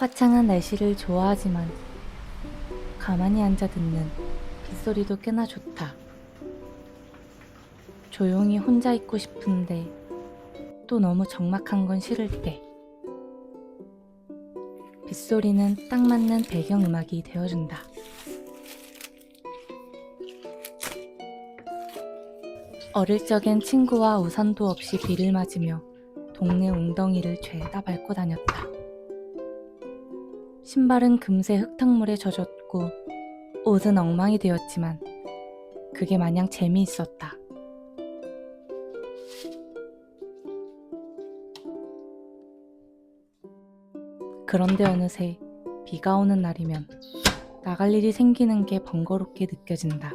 화창한 날씨를 좋아하지만 가만히 앉아 듣는 빗소리도 꽤나 좋다. 조용히 혼자 있고 싶은데 또 너무 적막한 건 싫을 때 빗소리는 딱 맞는 배경음악이 되어준다. 어릴 적엔 친구와 우산도 없이 비를 맞으며 동네 웅덩이를 죄다 밟고 다녔다. 신발은 금세 흙탕물에 젖었고 옷은 엉망이 되었지만 그게 마냥 재미있었다. 그런데 어느새 비가 오는 날이면 나갈 일이 생기는 게 번거롭게 느껴진다.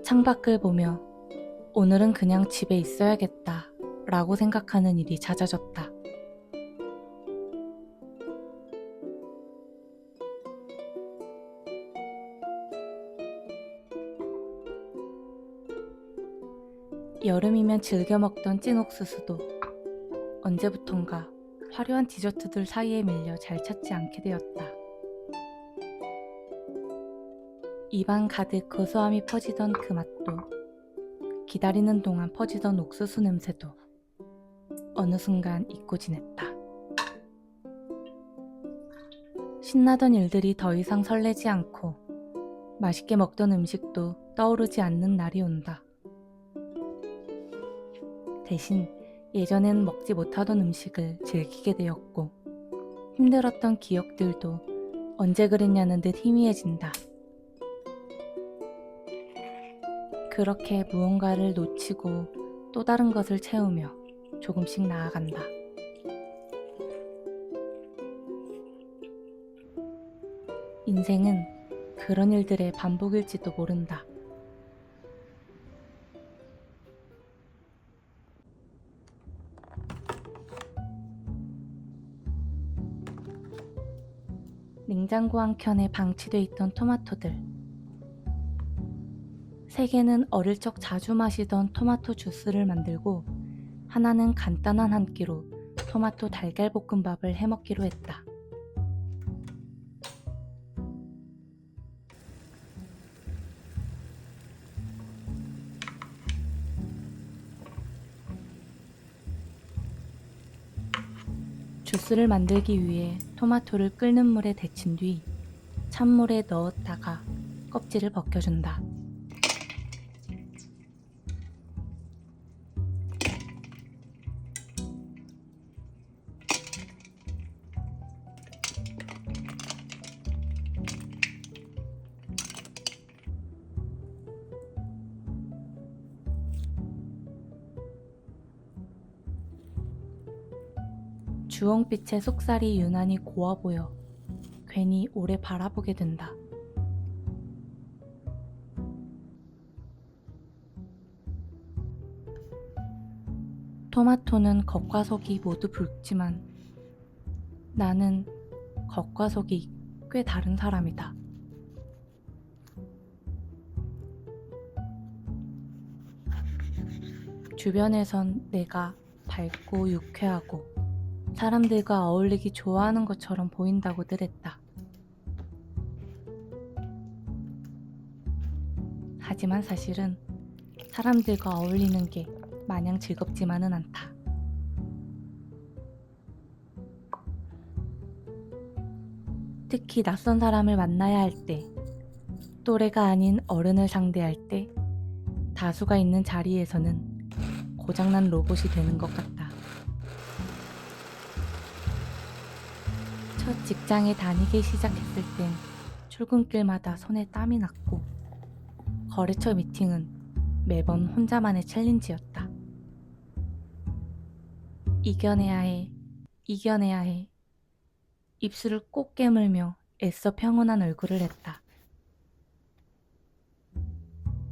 창밖을 보며 오늘은 그냥 집에 있어야겠다 라고 생각하는 일이 잦아졌다. 여름이면 즐겨 먹던 찐 옥수수도 언제부턴가 화려한 디저트들 사이에 밀려 잘 찾지 않게 되었다. 입안 가득 고소함이 퍼지던 그 맛도, 기다리는 동안 퍼지던 옥수수 냄새도 어느 순간 잊고 지냈다. 신나던 일들이 더 이상 설레지 않고 맛있게 먹던 음식도 떠오르지 않는 날이 온다. 대신 예전엔 먹지 못하던 음식을 즐기게 되었고 힘들었던 기억들도 언제 그랬냐는 듯 희미해진다. 그렇게 무언가를 놓치고 또 다른 것을 채우며 조금씩 나아간다. 인생은 그런 일들의 반복일지도 모른다. 냉장고 한켠에 방치돼 있던 토마토들. 세 개는 어릴 적 자주 마시던 토마토 주스를 만들고 하나는 간단한 한 끼로 토마토 달걀볶음밥을 해먹기로 했다. 주스를 만들기 위해 토마토를 끓는 물에 데친 뒤 찬물에 넣었다가 껍질을 벗겨준다. 주홍빛의 속살이 유난히 고와 보여 괜히 오래 바라보게 된다. 토마토는 겉과 속이 모두 붉지만 나는 겉과 속이 꽤 다른 사람이다. 주변에선 내가 밝고 유쾌하고 사람들과 어울리기 좋아하는 것처럼 보인다고들 했다. 하지만 사실은 사람들과 어울리는 게 마냥 즐겁지만은 않다. 특히 낯선 사람을 만나야 할 때, 또래가 아닌 어른을 상대할 때, 다수가 있는 자리에서는 고장난 로봇이 되는 것 같다. 첫 직장에 다니기 시작했을 땐 출근길마다 손에 땀이 났고 거래처 미팅은 매번 혼자만의 챌린지였다. 이겨내야 해, 이겨내야 해. 입술을 꼭 깨물며 애써 평온한 얼굴을 했다.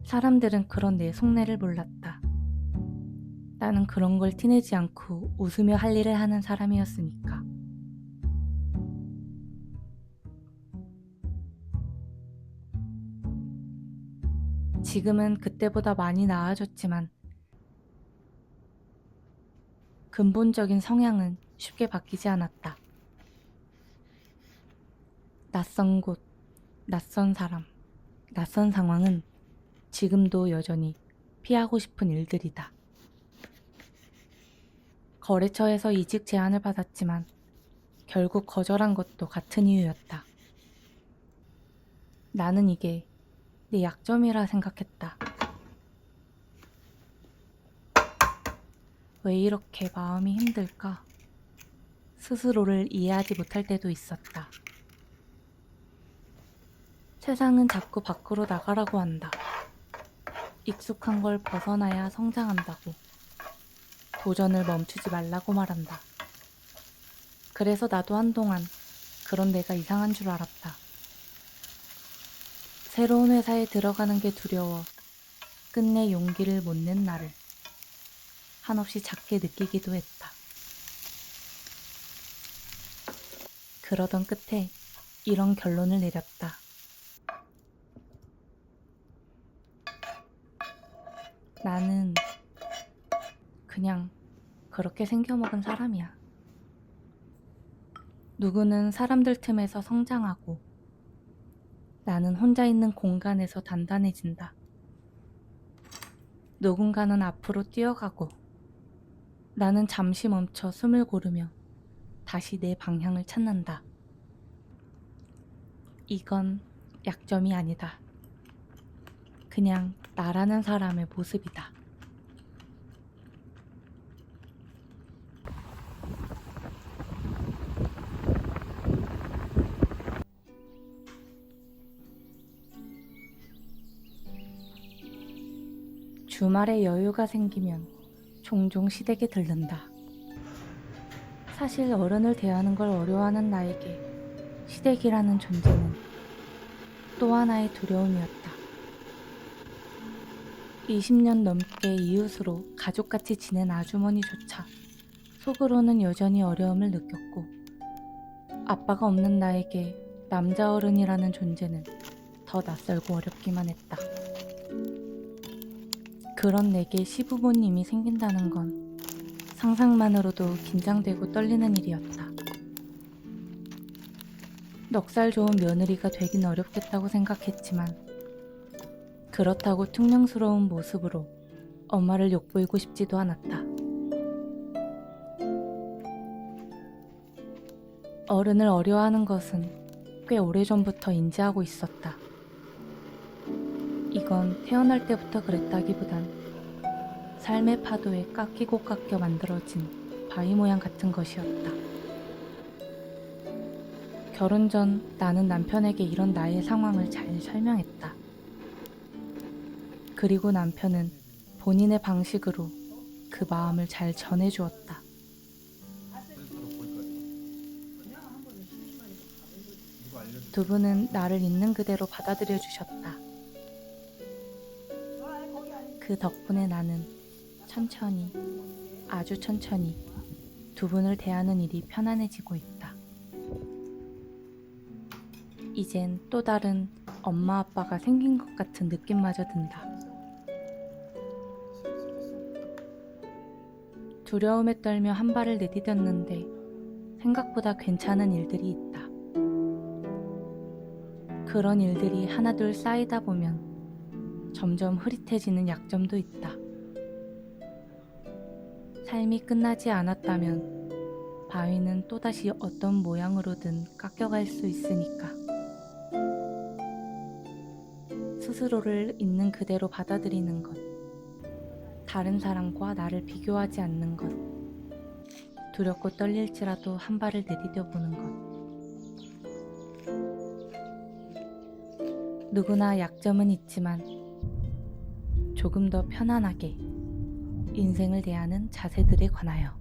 사람들은 그런 내 속내를 몰랐다. 나는 그런 걸 티내지 않고 웃으며 할 일을 하는 사람이었으니까. 지금은 그때보다 많이 나아졌지만 근본적인 성향은 쉽게 바뀌지 않았다. 낯선 곳, 낯선 사람, 낯선 상황은 지금도 여전히 피하고 싶은 일들이다. 거래처에서 이직 제안을 받았지만 결국 거절한 것도 같은 이유였다. 나는 이게 내 약점이라 생각했다. 왜 이렇게 마음이 힘들까? 스스로를 이해하지 못할 때도 있었다. 세상은 자꾸 밖으로 나가라고 한다. 익숙한 걸 벗어나야 성장한다고. 도전을 멈추지 말라고 말한다. 그래서 나도 한동안 그런 내가 이상한 줄 알았다. 새로운 회사에 들어가는 게 두려워 끝내 용기를 못 낸 나를 한없이 작게 느끼기도 했다. 그러던 끝에 이런 결론을 내렸다. 나는 그냥 그렇게 생겨먹은 사람이야. 누구는 사람들 틈에서 성장하고 나는 혼자 있는 공간에서 단단해진다. 누군가는 앞으로 뛰어가고 나는 잠시 멈춰 숨을 고르며 다시 내 방향을 찾는다. 이건 약점이 아니다. 그냥 나라는 사람의 모습이다. 주말에 여유가 생기면 종종 시댁에 들른다. 사실 어른을 대하는 걸 어려워하는 나에게 시댁이라는 존재는 또 하나의 두려움이었다. 20년 넘게 이웃으로 가족같이 지낸 아주머니조차 속으로는 여전히 어려움을 느꼈고 아빠가 없는 나에게 남자 어른이라는 존재는 더 낯설고 어렵기만 했다. 그런 내게 시부모님이 생긴다는 건 상상만으로도 긴장되고 떨리는 일이었다. 넉살 좋은 며느리가 되긴 어렵겠다고 생각했지만 그렇다고 퉁명스러운 모습으로 엄마를 욕보이고 싶지도 않았다. 어른을 어려워하는 것은 꽤 오래전부터 인지하고 있었다. 이건 태어날 때부터 그랬다기보단 삶의 파도에 깎이고 깎여 만들어진 바위 모양 같은 것이었다. 결혼 전 나는 남편에게 이런 나의 상황을 잘 설명했다. 그리고 남편은 본인의 방식으로 그 마음을 잘 전해주었다. 두 분은 나를 있는 그대로 받아들여 주셨다. 그 덕분에 나는 천천히, 아주 천천히 두 분을 대하는 일이 편안해지고 있다. 이젠 또 다른 엄마 아빠가 생긴 것 같은 느낌마저 든다. 두려움에 떨며 한 발을 내디뎠는데 생각보다 괜찮은 일들이 있다. 그런 일들이 하나둘 쌓이다 보면 점점 흐릿해지는 약점도 있다. 삶이 끝나지 않았다면 바위는 또다시 어떤 모양으로든 깎여갈 수 있으니까. 스스로를 있는 그대로 받아들이는 것, 다른 사람과 나를 비교하지 않는 것, 두렵고 떨릴지라도 한 발을 내디뎌 보는 것. 누구나 약점은 있지만 조금 더 편안하게 인생을 대하는 자세들에 관하여